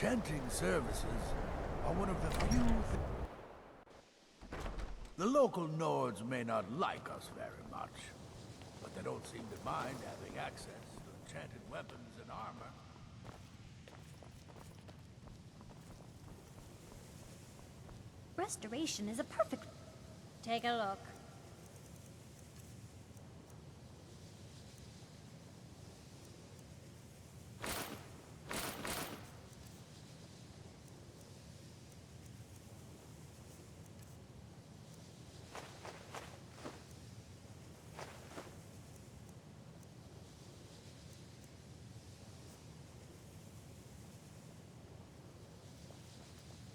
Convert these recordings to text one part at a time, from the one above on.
enchanting services are one of the few The local Nords may not like us very much, but they don't seem to mind having access to enchanted weapons and armor. Restoration is a perfect... Take a look.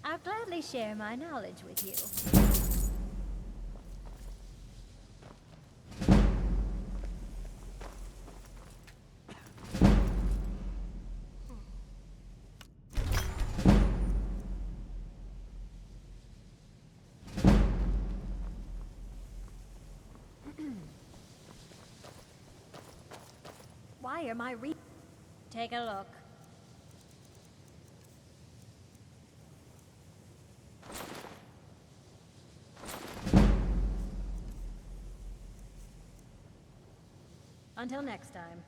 I'll gladly share my knowledge with you. Why are my Take a look. Until next time.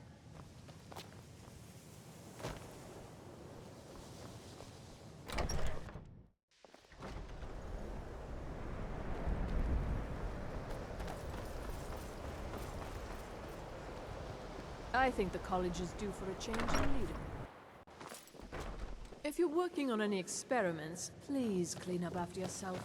I think the college is due for a change in leader. If you're working on any experiments, please clean up after yourself.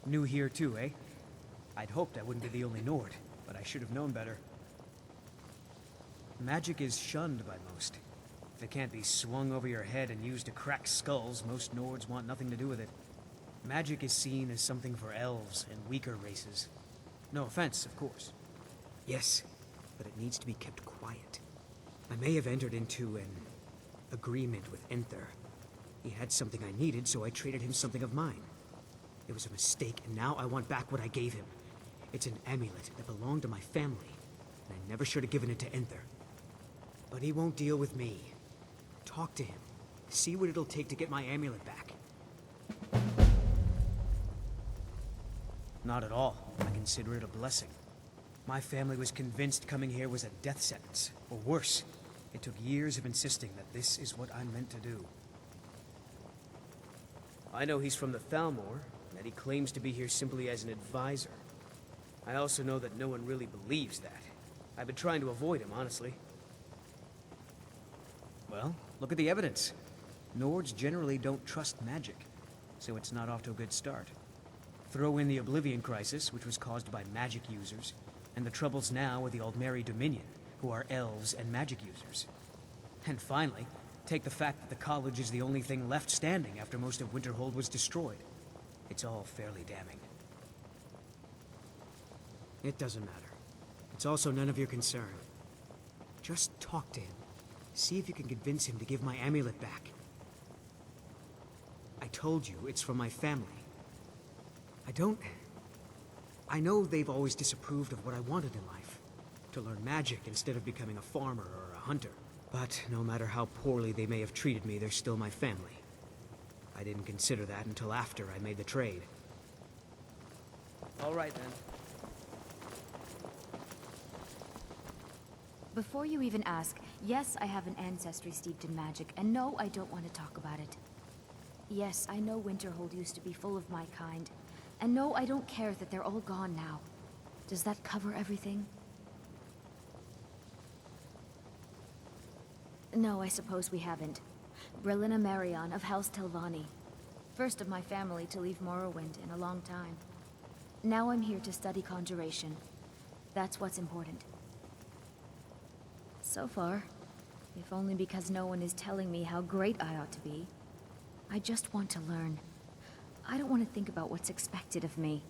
New here too, eh? I'd hoped I wouldn't be the only Nord, but I should have known better. Magic is shunned by most. If it can't be swung over your head and used to crack skulls, most Nords want nothing to do with it. Magic is seen as something for elves and weaker races. No offense, of course. Yes, but it needs to be kept quiet. I may have entered into an agreement with Enther. He had something I needed, so I traded him something of mine. It was a mistake, and now I want back what I gave him. It's an amulet that belonged to my family, and I never should have given it to Enther. But he won't deal with me. Talk to him. See what it'll take to get my amulet back. Not at all. I consider it a blessing. My family was convinced coming here was a death sentence, or worse. It took years of insisting that this is what I'm meant to do. I know he's from the Thalmor, that he claims to be here simply as an advisor. I also know that no one really believes that. I've been trying to avoid him, honestly. Well, look at the evidence. Nords generally don't trust magic, so it's not off to a good start. Throw in the Oblivion Crisis, which was caused by magic users, and the troubles now with the Aldmeri Dominion, who are elves and magic users. And finally, take the fact that the college is the only thing left standing after most of Winterhold was destroyed. It's all fairly damning. It doesn't matter. It's also none of your concern. Just talk to him. See if you can convince him to give my amulet back. I told you, it's from my family. I know they've always disapproved of what I wanted in life. To learn magic instead of becoming a farmer or a hunter. But no matter how poorly they may have treated me, they're still my family. I didn't consider that until after I made the trade. All right, then. Before you even ask, yes, I have an ancestry steeped in magic, and no, I don't want to talk about it. Yes, I know Winterhold used to be full of my kind, and no, I don't care that they're all gone now. Does that cover everything? No, I suppose we haven't. Brillina Marion of House Telvanni. First of my family to leave Morrowind in a long time. Now I'm here to study conjuration. That's what's important. So far, if only because no one is telling me how great I ought to be, I just want to learn. I don't want to think about what's expected of me.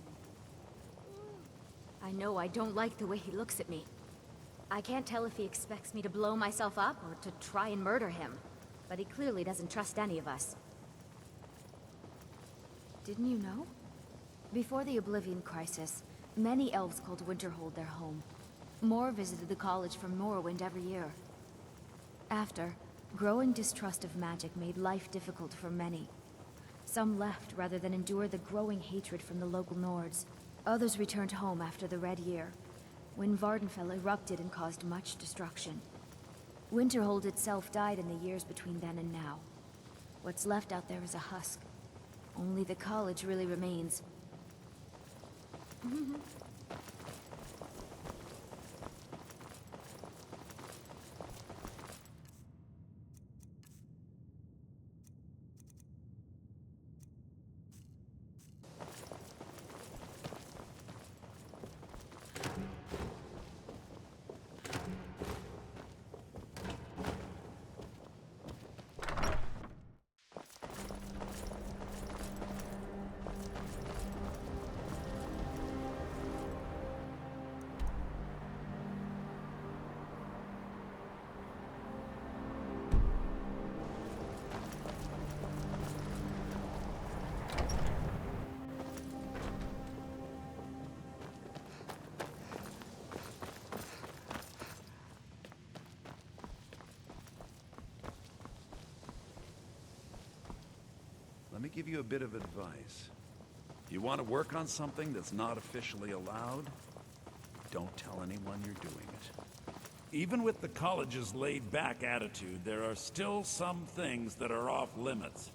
I know I don't like the way he looks at me. I can't tell if he expects me to blow myself up or to try and murder him, but he clearly doesn't trust any of us. Didn't you know? Before the Oblivion Crisis, many elves called Winterhold their home. More visited the college from Morrowind every year. After, growing distrust of magic made life difficult for many. Some left rather than endure the growing hatred from the local Nords. Others returned home after the Red Year, when Vardenfell erupted and caused much destruction. Winterhold itself died in the years between then and now. What's left out there is a husk. Only the college really remains. Let me give you a bit of advice. You want to work on something that's not officially allowed? Don't tell anyone you're doing it. Even with the college's laid-back attitude, there are still some things that are off limits.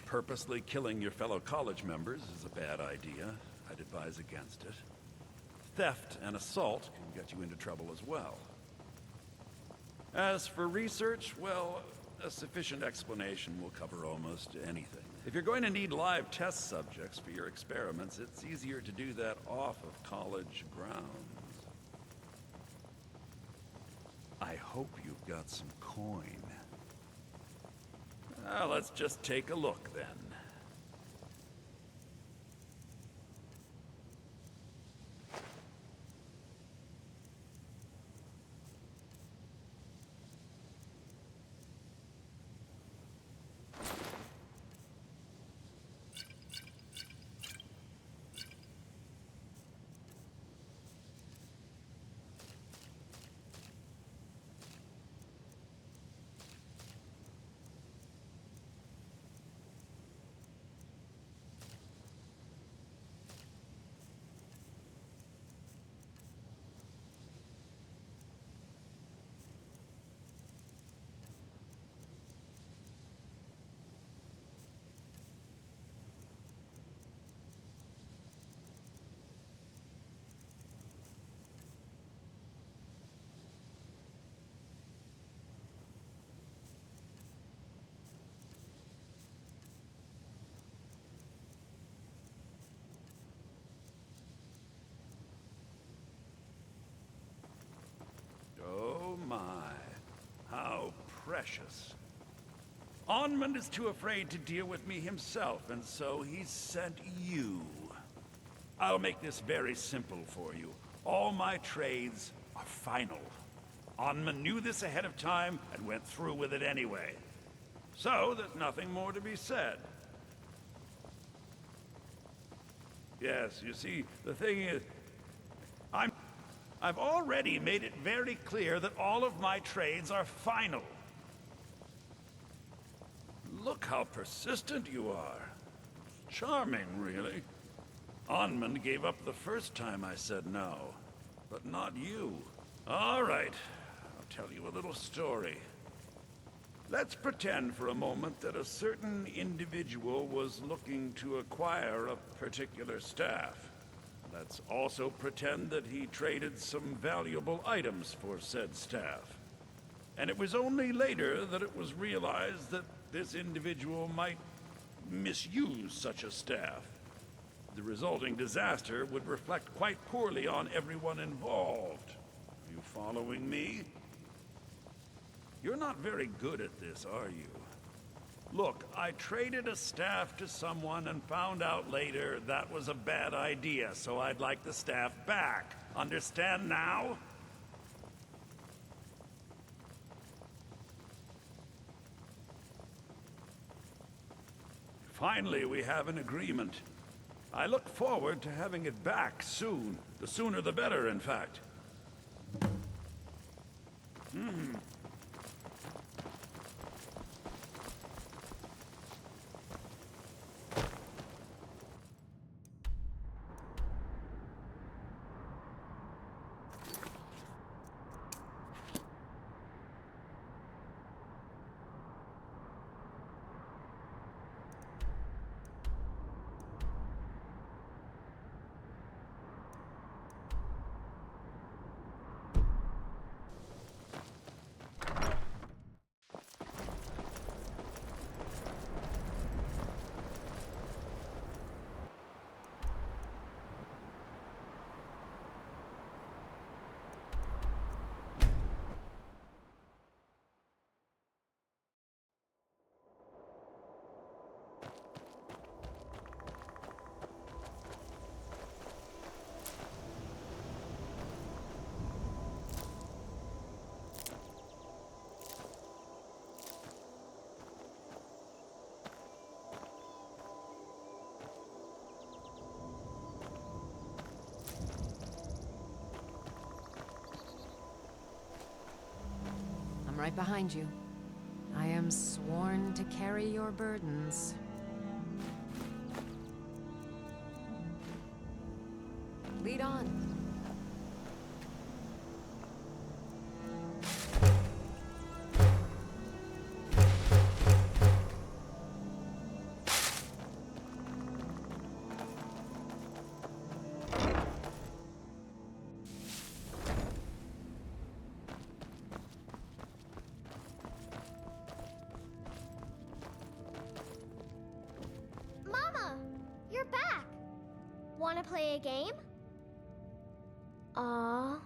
Purposely killing your fellow college members is a bad idea. I'd advise against it. Theft and assault can get you into trouble as well. As for research, well, a sufficient explanation will cover almost anything. If you're going to need live test subjects for your experiments, it's easier to do that off of college grounds. I hope you've got some coin. Let's just take a look then. Oh my, how precious. Onmund is too afraid to deal with me himself, and so he's sent you. I'll make this very simple for you. All my trades are final. Onmund knew this ahead of time and went through with it anyway. So there's nothing more to be said. Yes, you see, the thing is, I've already made it very clear that all of my trades are final. Look how persistent you are. Charming, really. Onmund gave up the first time I said no, but not you. All right, I'll tell you a little story. Let's pretend for a moment that a certain individual was looking to acquire a particular staff. Let's also pretend that he traded some valuable items for said staff. And it was only later that it was realized that this individual might misuse such a staff. The resulting disaster would reflect quite poorly on everyone involved. Are you following me? You're not very good at this, are you? Look, I traded a staff to someone and found out later that was a bad idea, so I'd like the staff back. Understand now? Finally, we have an agreement. I look forward to having it back soon. The sooner the better, in fact. I'm right behind you. I am sworn to carry your burdens. Lead on. Mama, you're back. Want to play a game? Aww.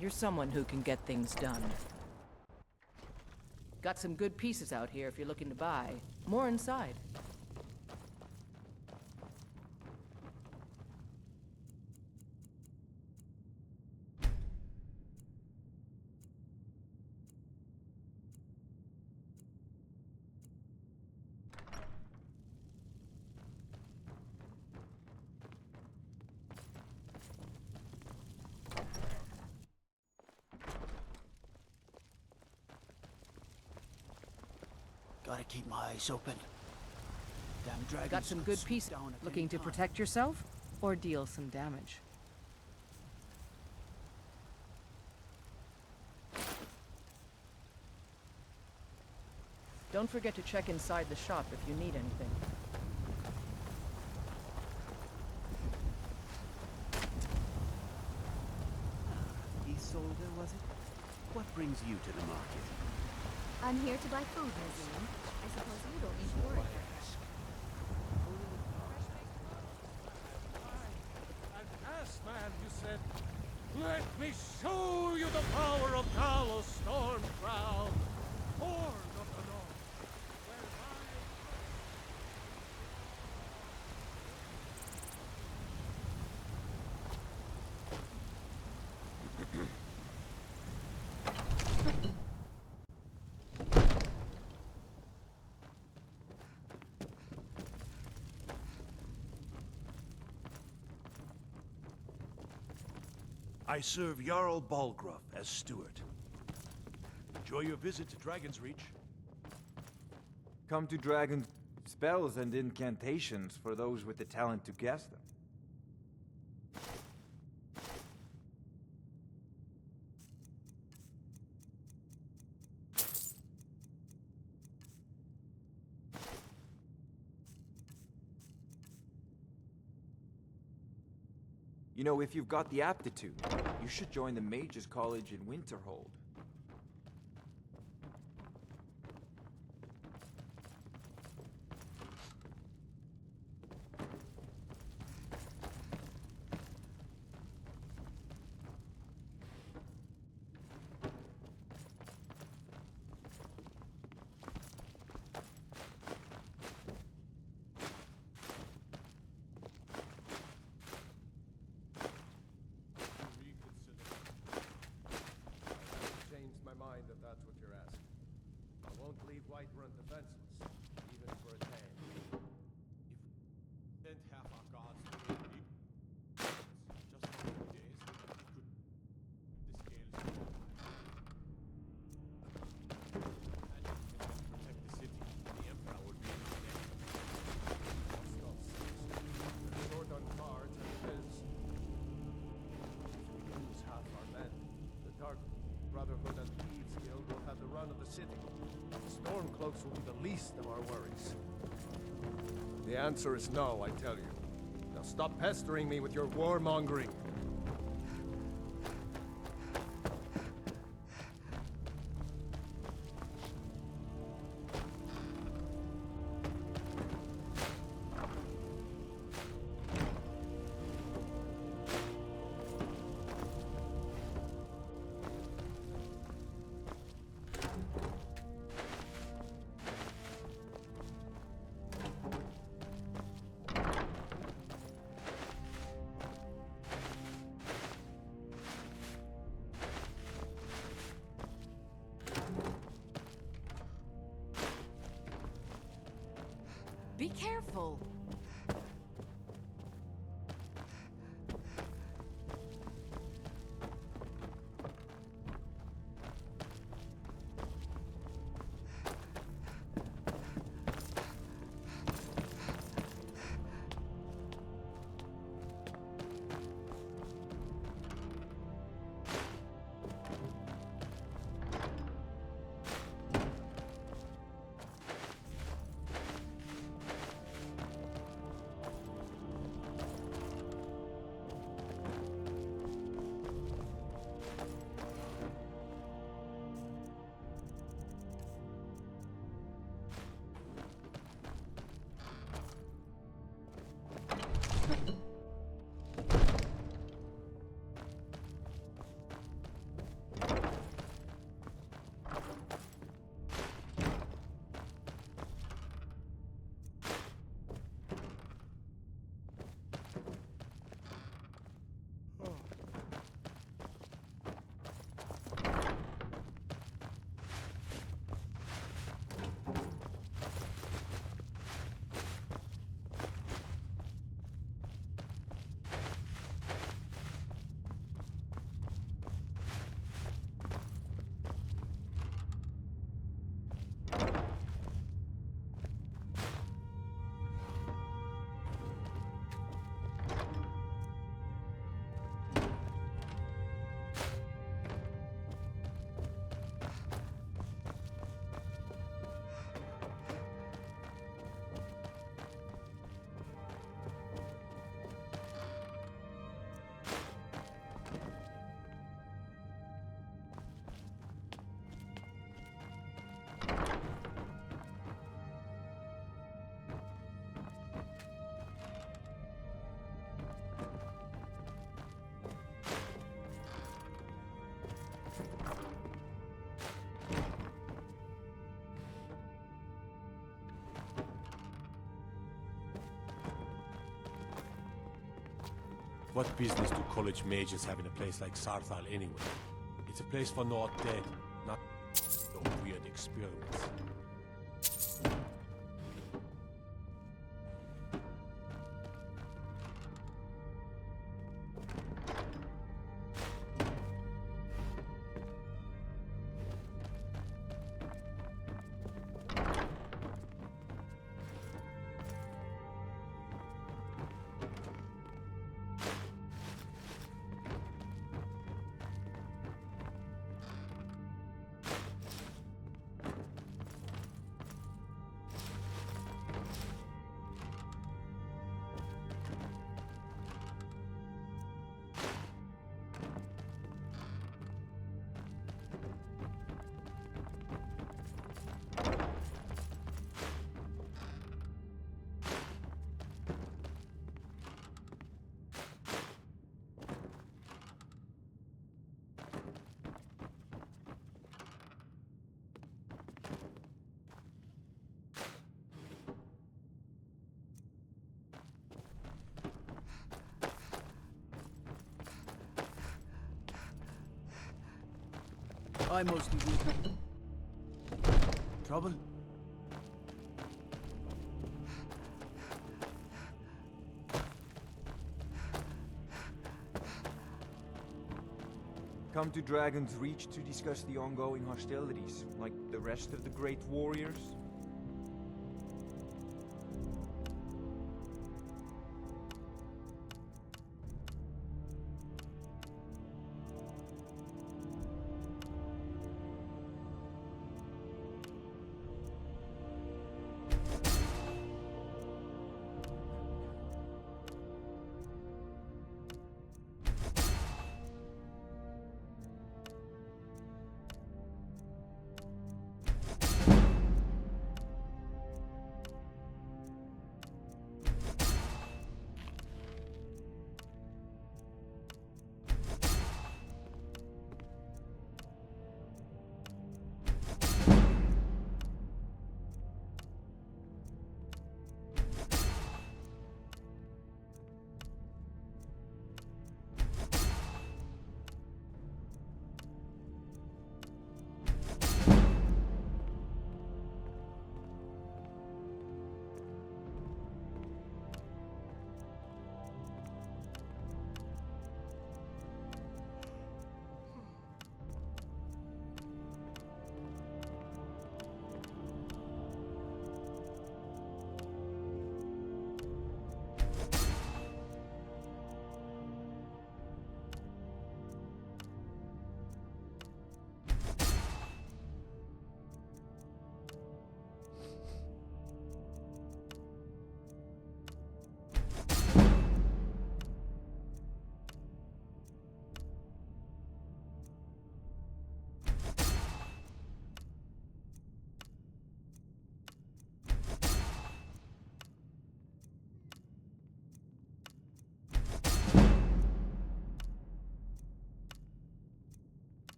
You're someone who can get things done. Got some good pieces out here if you're looking to buy. More inside. Gotta keep my eyes open. Damn dragons. Got some could good swoop pieces. down at Looking any to time. protect yourself or deal some damage? Don't forget to check inside the shop if you need anything. Isolde, was it? What brings you to the market? I'm here to buy food, Nazim. I suppose you don't need to worry about that. An ass man, you said. Let me show you the power of Talos Stormcrown, Horn of the North, where my... I serve Jarl Balgruuf as steward. Enjoy your visit to Dragon's Reach. Come to dragon spells and incantations for those with the talent to guess them. You know, if you've got the aptitude, you should join the Mages College in Winterhold. Changed my mind if that's what you're asking. I won't leave Whiterun defenseless, even for a day. If didn't have our gods to aid me, just for a few days, we could... The scales would be and you can help protect the city. The Emperor would be in the game. We're short on cards and pills. If we lose half our men, the Dark Brotherhood and Thieves Guild will have the run of the city. Stormcloaks will be the least of our worries. The answer is no, I tell you. Now stop pestering me with your warmongering. careful. What business do college mages have in a place like Sarthal anyway? It's a place for not dead, not no weird experiments. I mostly do. Trouble? Come to Dragon's Reach to discuss the ongoing hostilities, like the rest of the great warriors?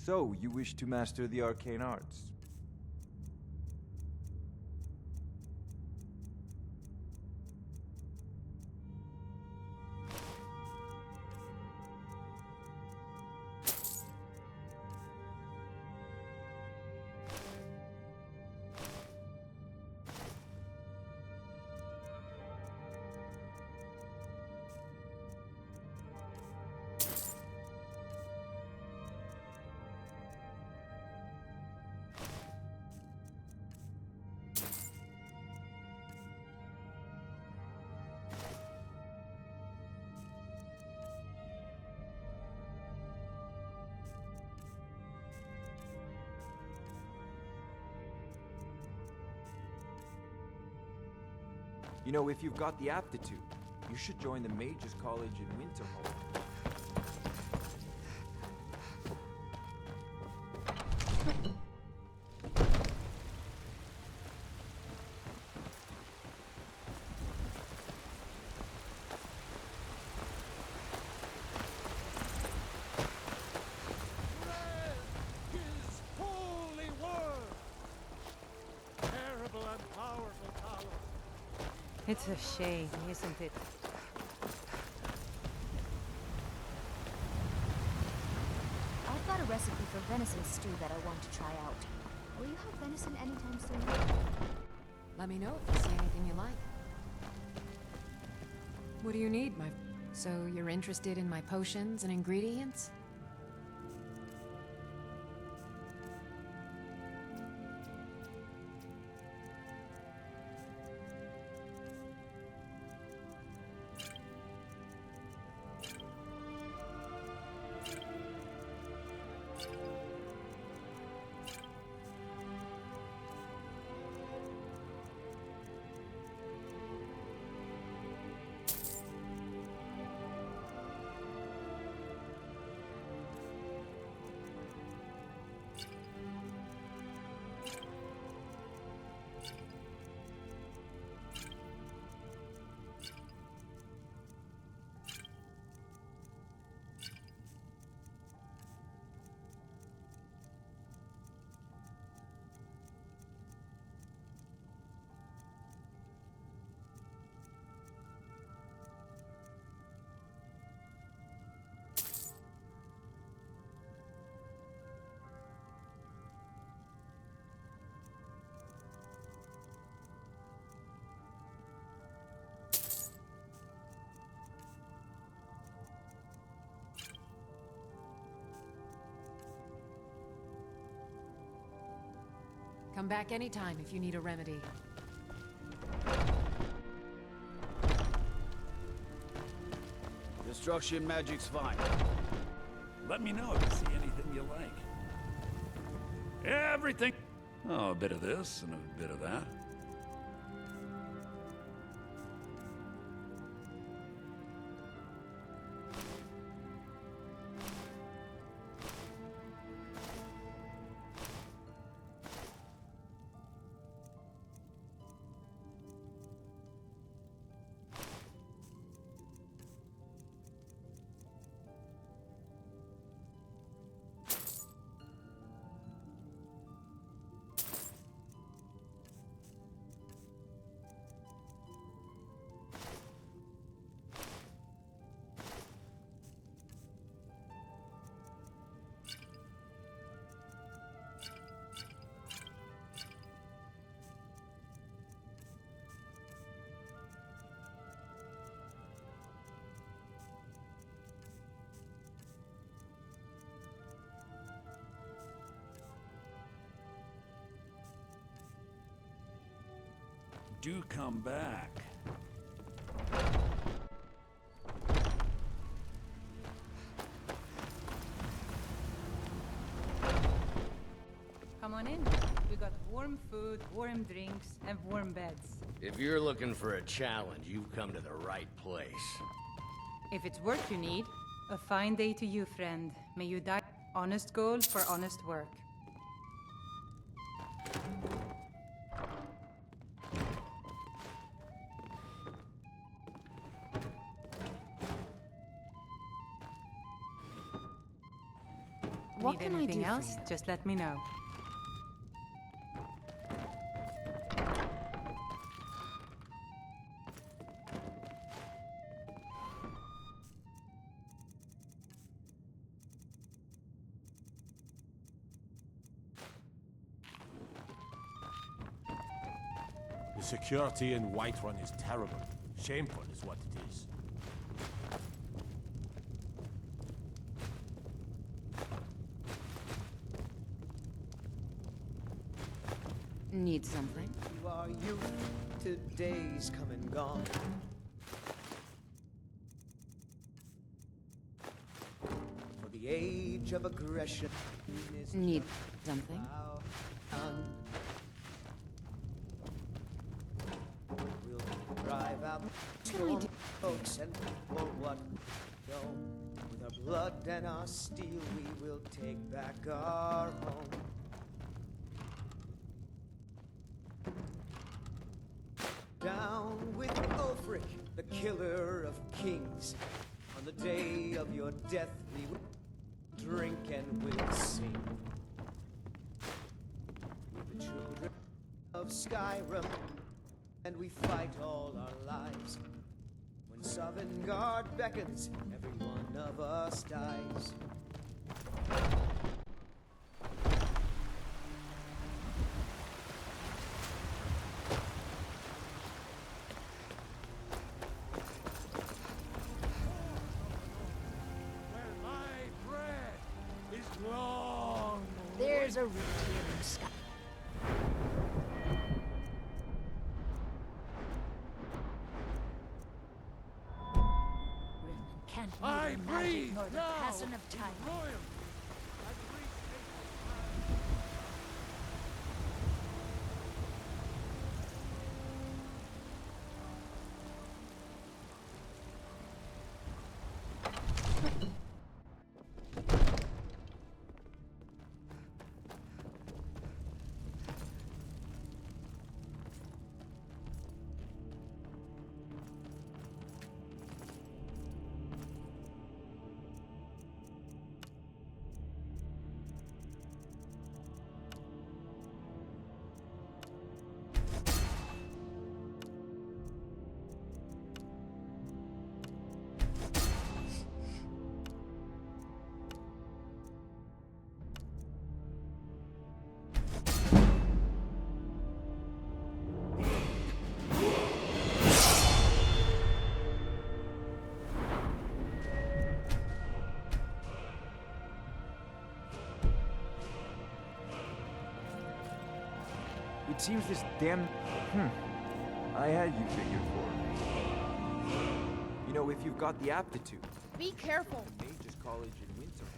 So, you wish to master the arcane arts? You know, if you've got the aptitude, you should join the Mages College in Winterhold. His holy word! Terrible and powerful power. It's a shame, isn't it? I've got a recipe for venison stew that I want to try out. Will you have venison anytime soon? Let me know if you see anything you like. What do you need, my... So you're interested in my potions and ingredients? Come back anytime if you need a remedy. Destruction magic's fine. Let me know if you see anything you like. Everything. Oh, a bit of this and a bit of that. Do come back. Come on in. We got warm food, warm drinks, and warm beds. If you're looking for a challenge, you've come to the right place. If it's work you need, a fine day to you, friend. May you die. Honest gold for honest work. What need can I anything do for else, you? just let me know. The security in Whiterun is terrible. Shameful is what it is. Need something? You are youth, today's come and gone. For the age of aggression is Need something? done. We'll drive out storm folks and for what we know. With our blood and our steel, we will take back our home. Down with Ulfric, the killer of kings. On the day of your death, we will drink and we'll sing. We're the children of Skyrim, and we fight all our lives. When Sovngarde beckons, every one of us dies. There's a root here in Sky. Can't I neither breathe magic nor the now passing of time. royalty. It seems this damn... I had you figured for. You know, if you've got the aptitude. Be careful. Mage's College in Winterhold.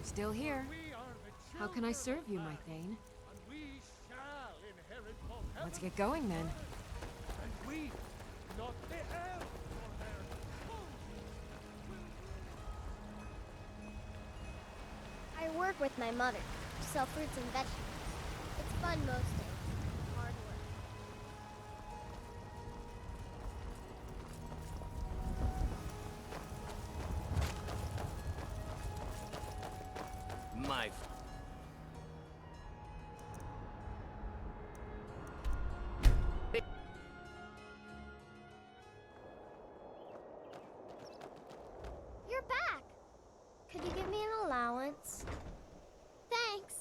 Still here. How can I serve you, my Thane? Let's get going then. And we, not the elves, I work with my mother. Sell fruits and vegetables. It's fun most days. Hard work. My You're back. Could you give me an allowance? Thanks.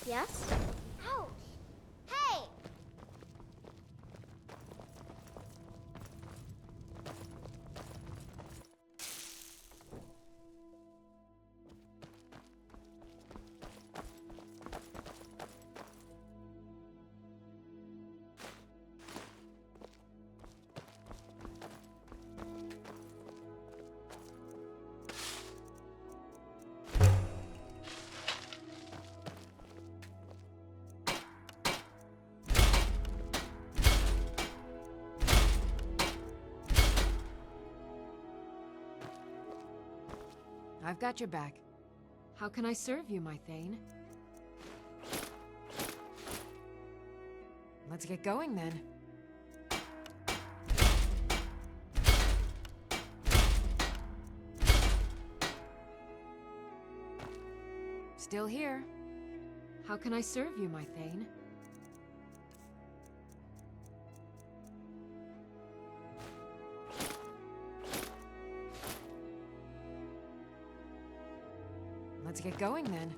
Yes? Ouch! Hey! I've got your back. How can I serve you, my Thane? Let's get going, then. Still here. How can I serve you, my Thane? Let's get going, then.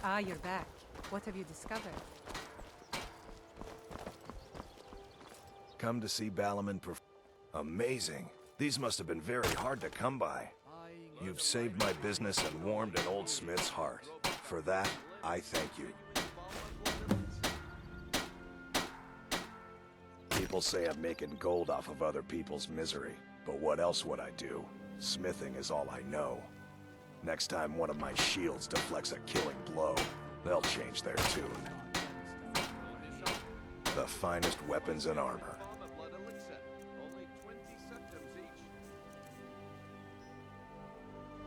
Ah, you're back. What have you discovered? Come to see Balaman Amazing. These must have been very hard to come by. You've saved my business and warmed an old smith's heart. For that, I thank you. People say I'm making gold off of other people's misery, but what else would I do? Smithing is all I know. Next time one of my shields deflects a killing blow, they'll change their tune. The finest weapons and armor.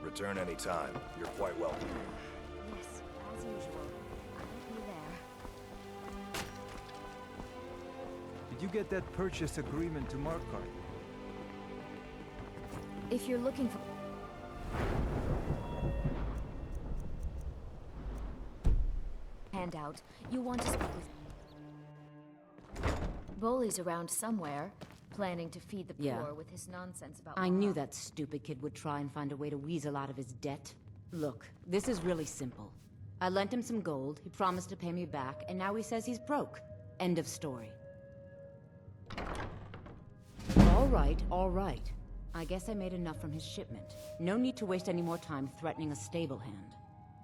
Return anytime. You're quite welcome. Yes, as usual. I'll be there. Did you get that purchase agreement to Markarth? If you're looking for... handout, you want to speak with... Bully's around somewhere, planning to feed the poor Yeah. with his nonsense about... I knew that stupid kid would try and find a way to weasel out of his debt. Look, this is really simple. I lent him some gold, he promised to pay me back, and now he says he's broke. End of story. All right. I guess I made enough from his shipment. No need to waste any more time threatening a stable hand.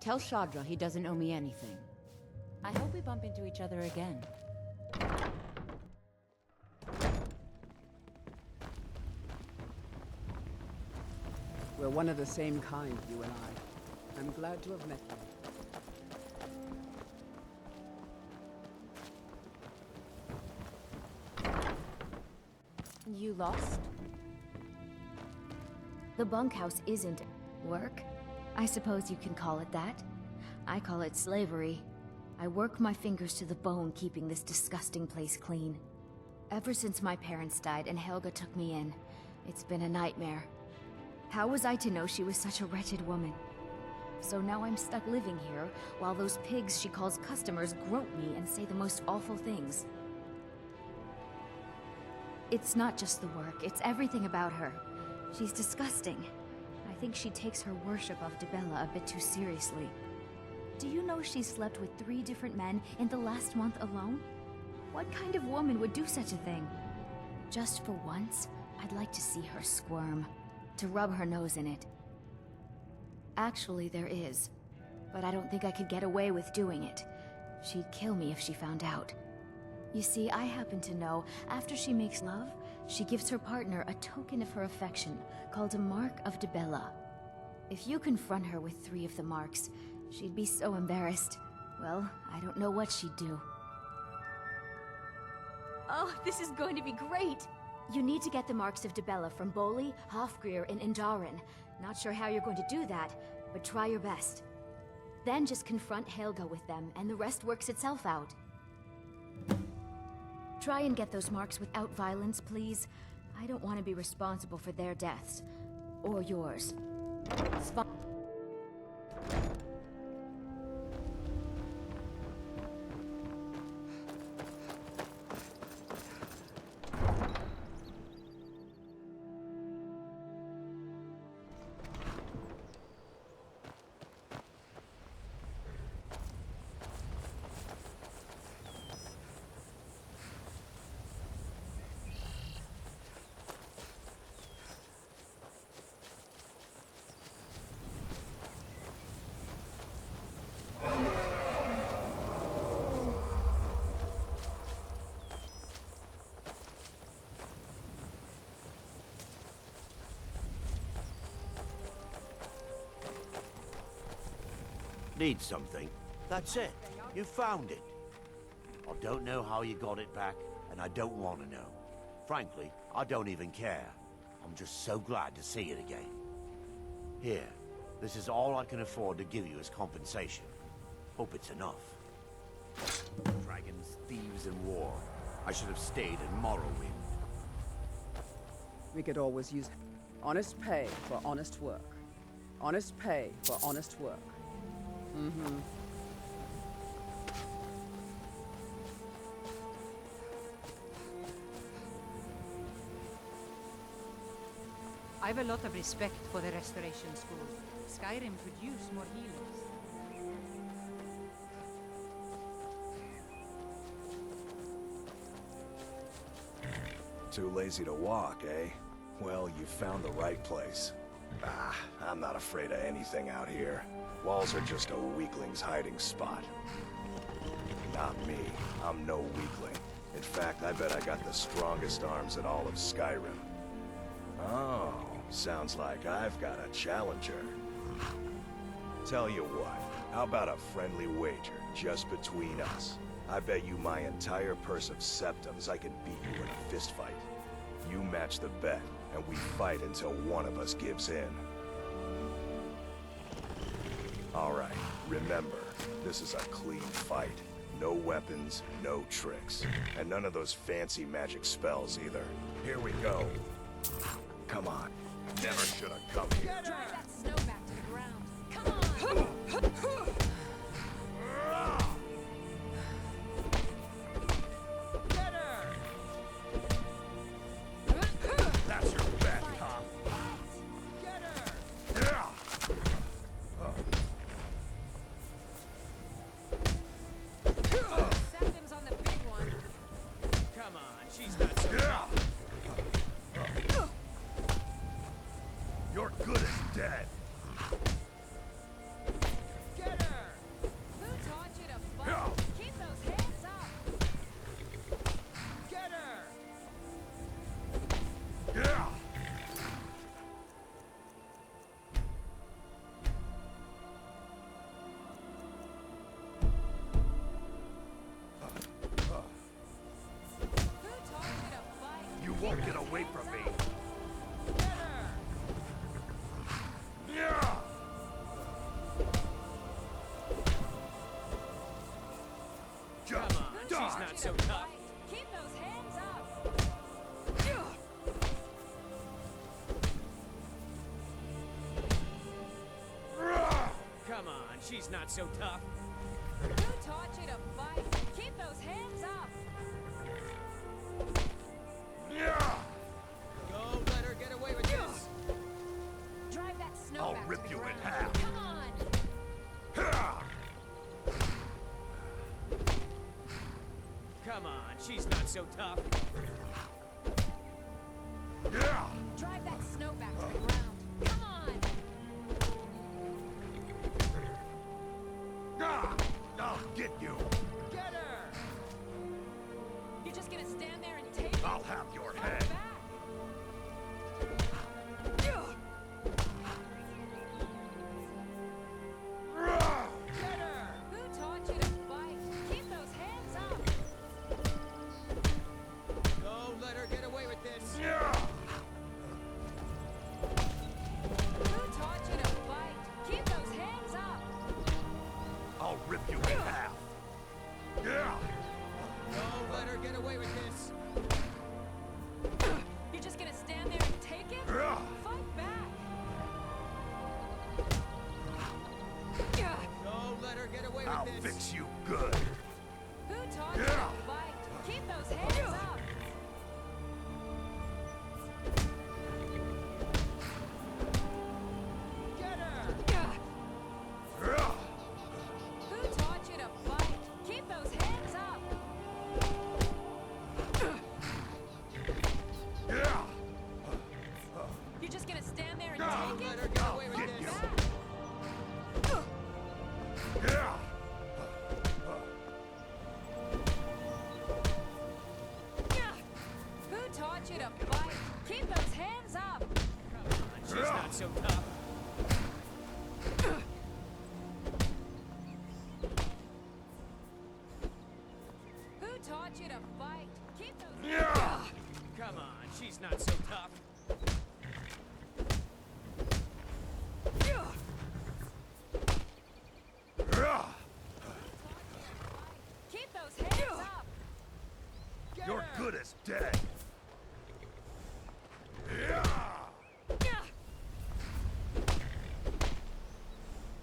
Tell Shadra he doesn't owe me anything. I hope we bump into each other again. We're one of the same kind, you and I. I'm glad to have met you. You lost? The bunkhouse isn't work. I suppose you can call it that. I call it slavery. I work my fingers to the bone keeping this disgusting place clean. Ever since my parents died and Helga took me in, it's been a nightmare. How was I to know she was such a wretched woman? So now I'm stuck living here, while those pigs she calls customers grope me and say the most awful things. It's not just the work, it's everything about her. She's disgusting. I think she takes her worship of Dibella a bit too seriously. Do you know she slept with 3 different men in the last month alone? What kind of woman would do such a thing? Just for once, I'd like to see her squirm, to rub her nose in it. Actually, there is, but I don't think I could get away with doing it. She'd kill me if she found out. You see, I happen to know, after she makes love, she gives her partner a token of her affection, called a Mark of Dibella. If you confront her with 3 of the marks, she'd be so embarrassed. Well, I don't know what she'd do. Oh, this is going to be great! You need to get the marks of Dibella from Bolli, Hofgrir, and Indaren. Not sure how you're going to do that, but try your best. Then just confront Helga with them, and the rest works itself out. Try and get those marks without violence, please. I don't want to be responsible for their deaths. Or yours. Need something? That's it. You found it. I don't know how you got it back, and I don't want to know. Frankly, I don't even care. I'm just so glad to see it again. Here, this is all I can afford to give you as compensation. Hope it's enough. Dragons, thieves, and war. I should have stayed in Morrowind. We could always use honest pay for honest work. Honest pay for honest work. Mm-hmm. I've a lot of respect for the Restoration School. Skyrim could use more healers. Too lazy to walk, eh? Well, you found the right place. Ah, I'm not afraid of anything out here. Walls are just a weakling's hiding spot. Not me. I'm no weakling. In fact, I bet I got the strongest arms in all of Skyrim. Oh, sounds like I've got a challenger. Tell you what, how about a friendly wager, just between us? I bet you my entire purse of septums I can beat you in a fistfight. You match the bet, and we fight until one of us gives in. Alright, remember, this is a clean fight. No weapons, no tricks. And none of those fancy magic spells either. Here we go. Come on. Never should have come here. Drive that snow back to the ground. Come on! Get her! That's your bet, huh? Get her! Yeah! Septim's on the big one. Come on, she's not so Yeah! You're good as dead. Get her! Who taught you to fight? Keep those hands up. Get her! Yeah! Who taught you to fight? You won't get away from me. Get her! Yeah! Just Come on, dodge. she's not so tough. Keep those hands up. Come on, she's not so tough. Who taught you to fight? Keep those hands up. Yeah! Don't let her get away with this. Drive that snow I'll back rip to the you in ground. half. Come on. Yeah! Come on, she's not so tough. Yeah! Drive that snow back to the ground. Come on. Ah! I'll get you. Get her! You're just gonna stand there and take it? I'll have your Fight head. back. Get her! Who taught you to fight? Keep those hands up. Don't let her get away with this. Yeah! Who taught you to fight? Keep those hands up. I'll rip you in half. Yeah! Don't let her get away with this. You're just gonna stand there and take it? Yeah! Fight back. Don't let her get away with I'll this. fix you good. Who taught you Yeah. to fight? Keep those hands up. Get her! Yeah! Who taught you to fight? Keep those hands up. Yeah! You're just gonna stand there and Don't take let it? her get away with Get this. you. Yeah! you to fight. Keep those Come on, she's not so tough. Keep those hands up. You're good as dead.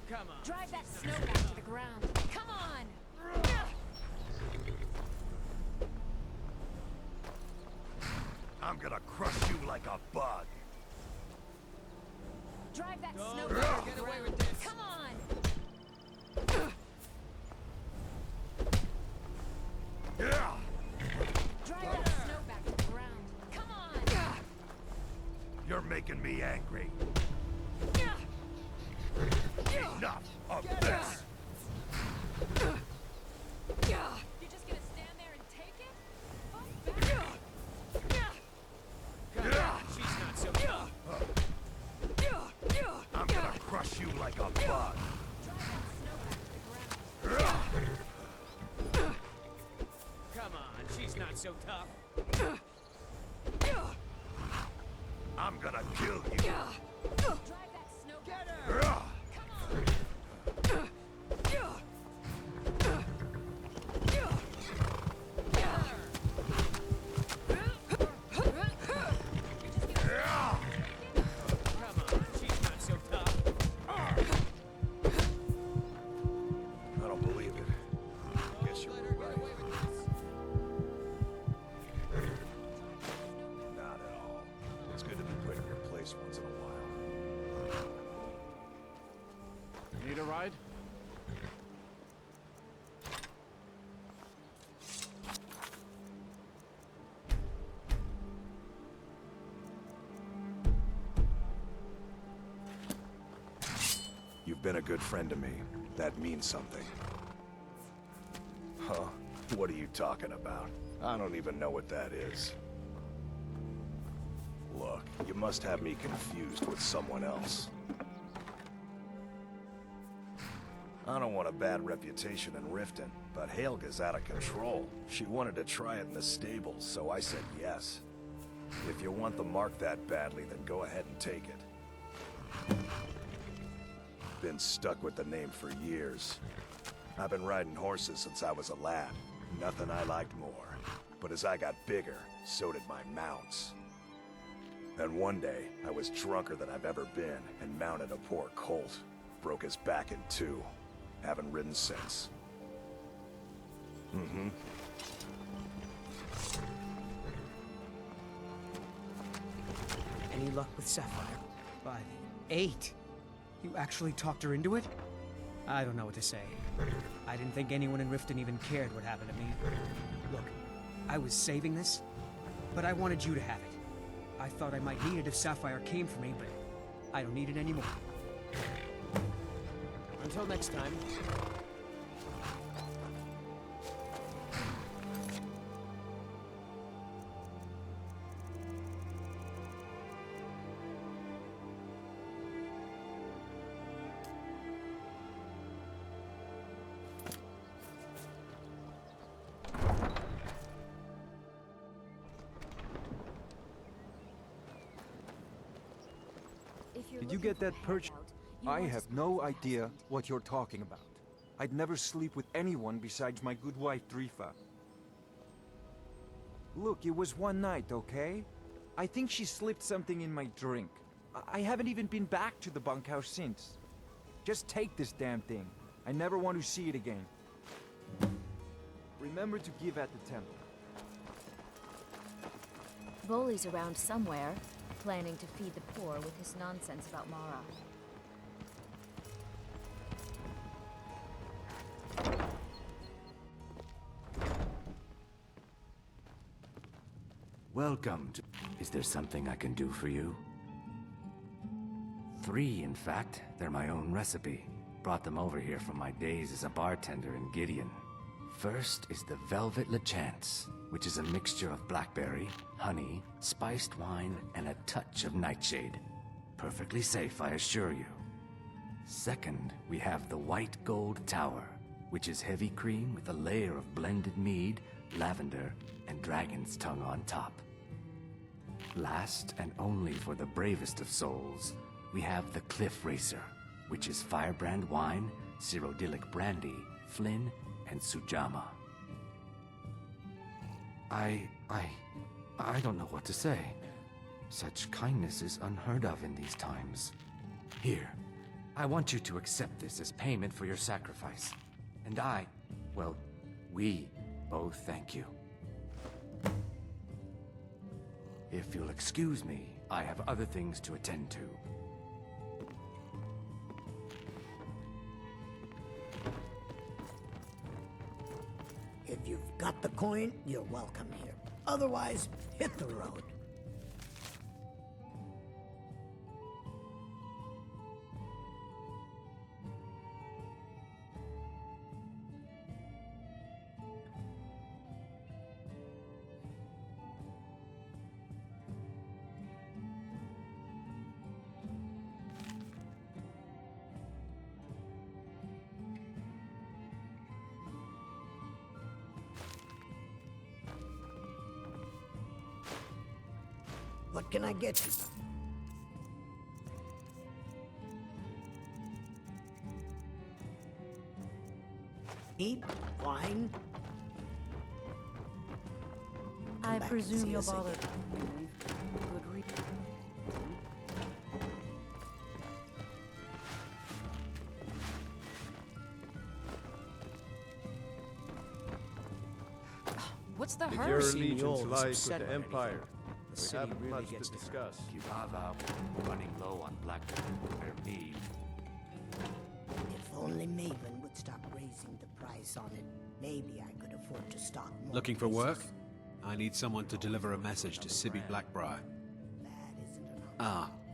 Come on. Drive that snow back to the ground. Come on. I'm gonna crush you like a bug. Drive that snow back to the ground. Come on. Drive that snow back to the ground. Come on. You're making me angry. Enough of this. You're just gonna stand there and take it? Come on, she's not so tough. I'm gonna crush you like a bug. Come on, she's not so tough. I'm gonna kill you. Drive that snow back to the ground. Come on, she's not so tough. I don't believe it. Guess you were right. Not at all. It's good to be put in your place once in a while. Need a ride? You've been a good friend to me. That means something. Huh? What are you talking about? I don't even know what that is. Look, you must have me confused with someone else. I don't want a bad reputation in Riften, but Helga's out of control. She wanted to try it in the stables, so I said yes. If you want the mark that badly, then go ahead and take it. Been stuck with the name for years. I've been riding horses since I was a lad. Nothing I liked more. But as I got bigger, so did my mounts. Then one day, I was drunker than I've ever been and mounted a poor colt. Broke his back in two. Haven't ridden since. Mm-hmm. Any luck with Sapphire? By the 8. You actually talked her into it? I don't know what to say. I didn't think anyone in Riften even cared what happened to me. Look, I was saving this, but I wanted you to have it. I thought I might need it if Sapphire came for me, but I don't need it anymore. Until next time. Did you get that perch? I have no idea what you're talking about. I'd never sleep with anyone besides my good wife, Drifa. Look, it was one night, okay? I think she slipped something in my drink. I haven't even been back to the bunkhouse since. Just take this damn thing. I never want to see it again. Remember to give at the temple. Bolly's around somewhere, planning to feed the poor with his nonsense about Mara. Welcome to... Is there something I can do for you? 3, in fact. They're my own recipe. Brought them over here from my days as a bartender in Gideon. First is the Velvet Lechance, which is a mixture of blackberry, honey, spiced wine, and a touch of nightshade. Perfectly safe, I assure you. Second, we have the White Gold Tower, which is heavy cream with a layer of blended mead lavender, and dragon's tongue on top. Last and only for the bravest of souls, we have the Cliff Racer, which is firebrand wine, cyrodiilic brandy, Flynn, and Sujama. I don't know what to say. Such kindness is unheard of in these times. Here, I want you to accept this as payment for your sacrifice. And we both thank you. If you'll excuse me, I have other things to attend to. If you've got the coin, you're welcome here. Otherwise, hit the road. What can I get you? Eat? Wine? I back and presume see you're us again. bothered. Good read. What's the If hurry? your Seem allegiance yours lies with upset the by Empire, anything. The we city have really much gets to to discuss. Kibava, running low on blackberry mead. If only Maven would stop raising the price on it, maybe I could afford to stock more. Looking for places. work? I need someone to deliver a message to Sibby Blackbriar.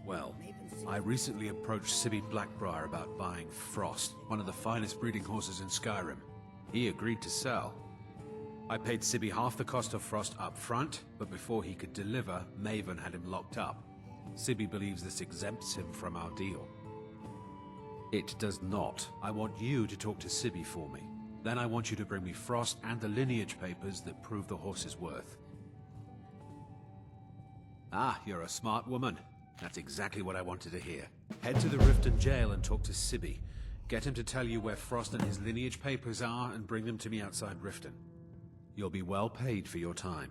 Well, I recently approached Sibby Blackbriar about buying Frost, one of the finest breeding horses in Skyrim. He agreed to sell. I paid Sibby half the cost of Frost up front, but before he could deliver, Maven had him locked up. Sibby believes this exempts him from our deal. It does not. I want you to talk to Sibby for me. Then I want you to bring me Frost and the lineage papers that prove the horse's worth. Ah, you're a smart woman. That's exactly what I wanted to hear. Head to the Riften jail and talk to Sibby. Get him to tell you where Frost and his lineage papers are and bring them to me outside Riften. You'll be well paid for your time.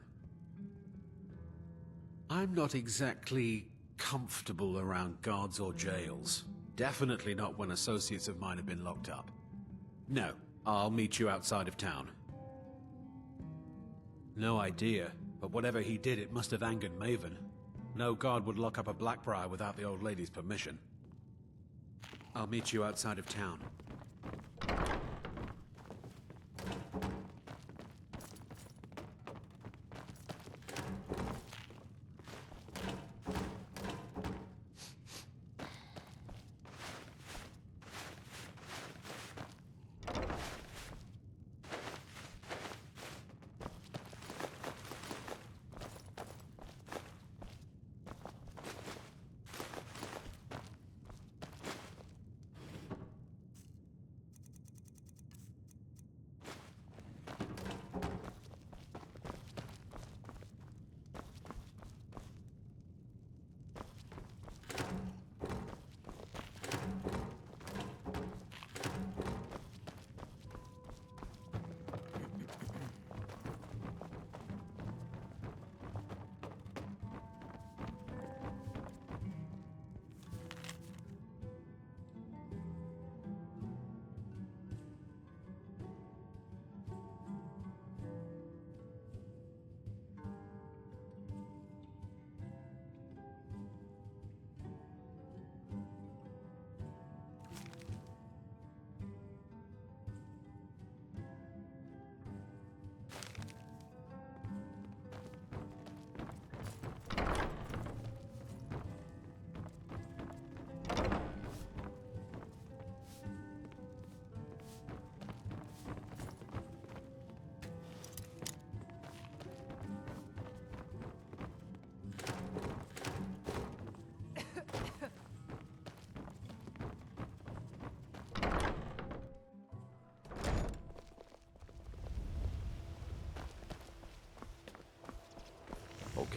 I'm not exactly comfortable around guards or jails. Definitely not when associates of mine have been locked up. No, I'll meet you outside of town. No idea, but whatever he did, it must have angered Maven. No guard would lock up a Blackbriar without the old lady's permission. I'll meet you outside of town.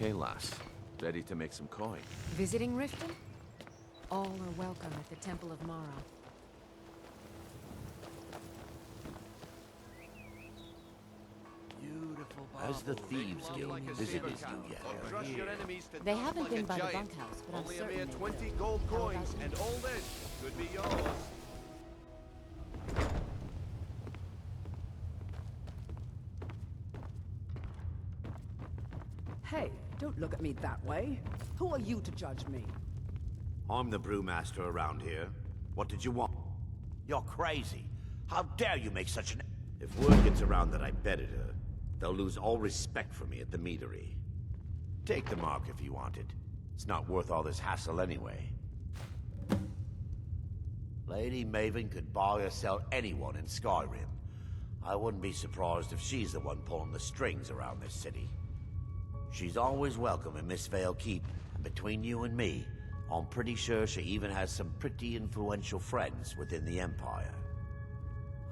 Okay, lass. Ready to make some coin? Visiting Riften? All are welcome at the Temple of Mara. Has the Thieves Guild visited you yet? They haven't been by the bunkhouse, but I'm Only a certain mere they 20 will. gold How about coins, you? and all this could be yours. Hey, don't look at me that way. Who are you to judge me? I'm the brewmaster around here. What did you want? You're crazy. How dare you make such an... If word gets around that I betted her, they'll lose all respect for me at the meadery. Take the mark if you want it. It's not worth all this hassle anyway. Lady Maven could buy or sell anyone in Skyrim. I wouldn't be surprised if she's the one pulling the strings around this city. She's always welcome in Mistveil Keep, and between you and me, I'm pretty sure she even has some pretty influential friends within the Empire.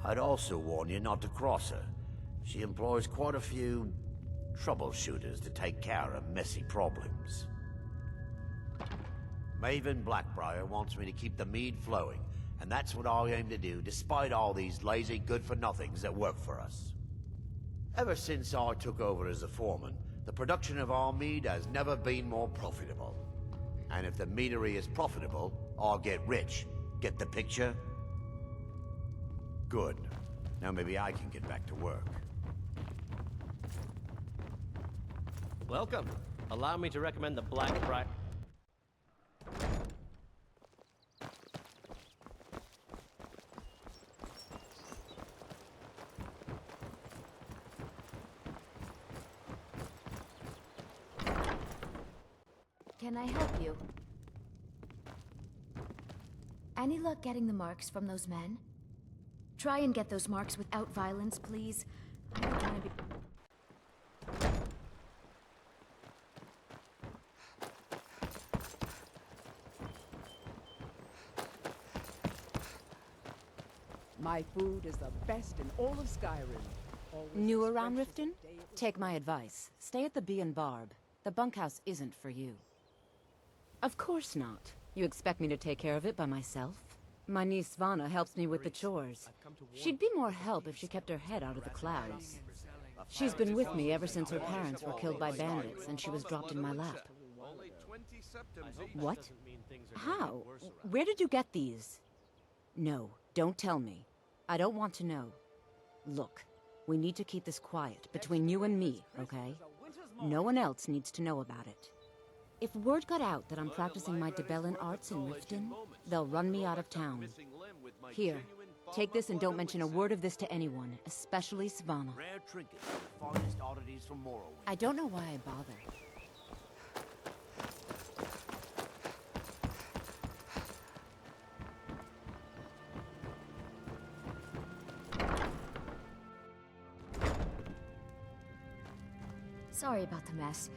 I'd also warn you not to cross her. She employs quite a few troubleshooters to take care of messy problems. Maven Blackbriar wants me to keep the mead flowing, and that's what I aim to do despite all these lazy good-for-nothings that work for us. Ever since I took over as a foreman, the production of our mead has never been more profitable. And if the meadery is profitable, I'll get rich. Get the picture? Good. Now maybe I can get back to work. Welcome. Allow me to recommend the Blackbriar. Can I help you? Any luck getting the marks from those men? Try and get those marks without violence, please. I don't want to be... My food is the best in all of Skyrim. Always New around fresh as Riften? the day it was Take my advice. Stay at the Bee and Barb. The bunkhouse isn't for you. Of course not. You expect me to take care of it by myself? My niece Svana helps me with the chores. She'd be more help if she kept her head out of the clouds. She's been with me ever since her parents were killed by bandits and she was dropped in my lap. What? How? Where did you get these? No, don't tell me. I don't want to know. Look, we need to keep this quiet between you and me, okay? No one else needs to know about it. If word got out that I'm practicing my Debellan arts in Riften, they'll run me out of town. Here, take this and don't mention a word of this to anyone, especially Svana. Rare trinkets and the finest oddities from Morrowind. I don't know why I bother. Sorry about the mess.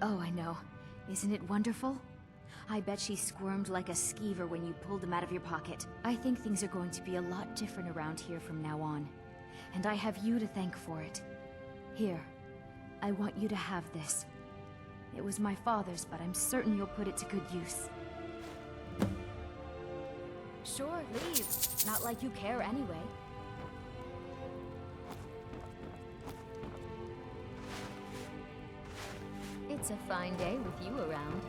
Oh, I know. Isn't it wonderful? I bet she squirmed like a skeever when you pulled them out of your pocket. I think things are going to be a lot different around here from now on. And I have you to thank for it. Here, I want you to have this. It was my father's, but I'm certain you'll put it to good use. Sure, leave. Not like you care anyway. It's a fine day with you around.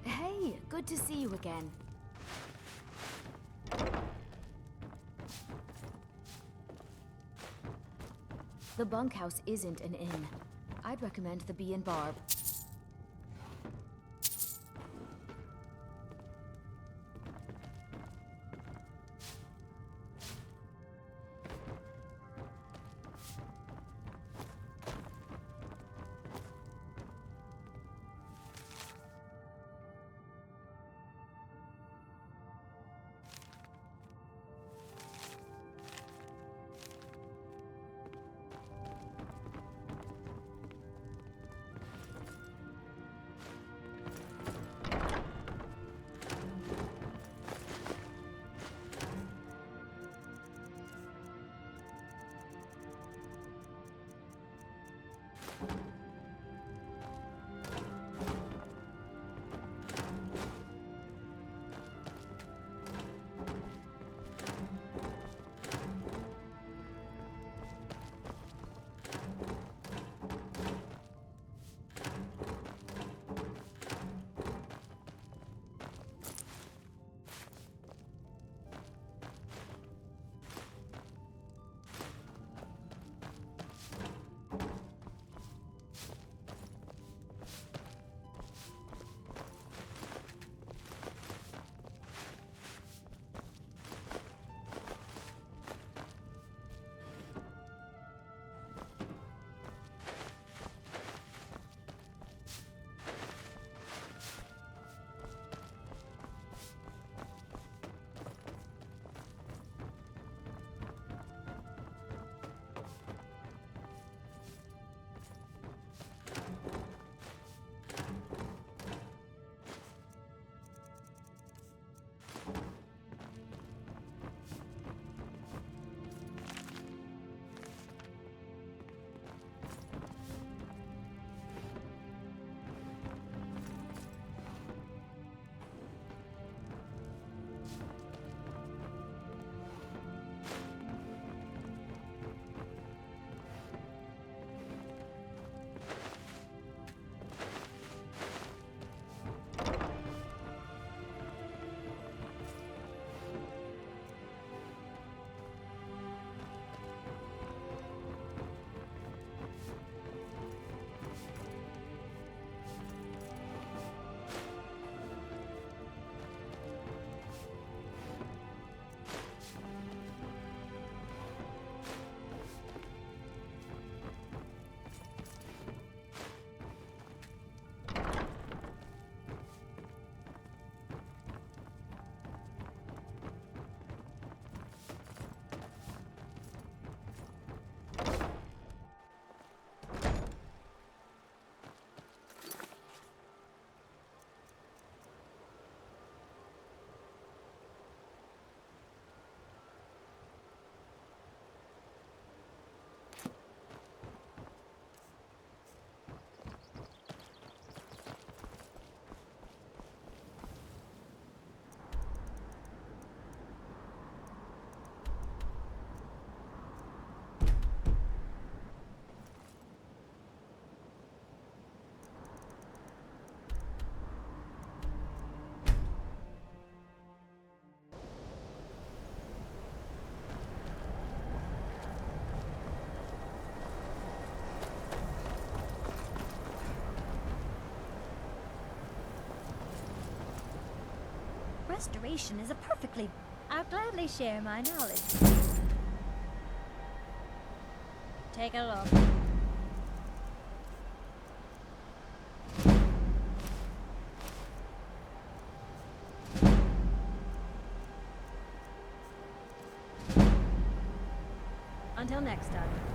Hey, good to see you again. The bunkhouse isn't an inn. I'd recommend the Bee and Barb. restoration is a perfectly... I'll gladly share my knowledge. Take a look. Until next time.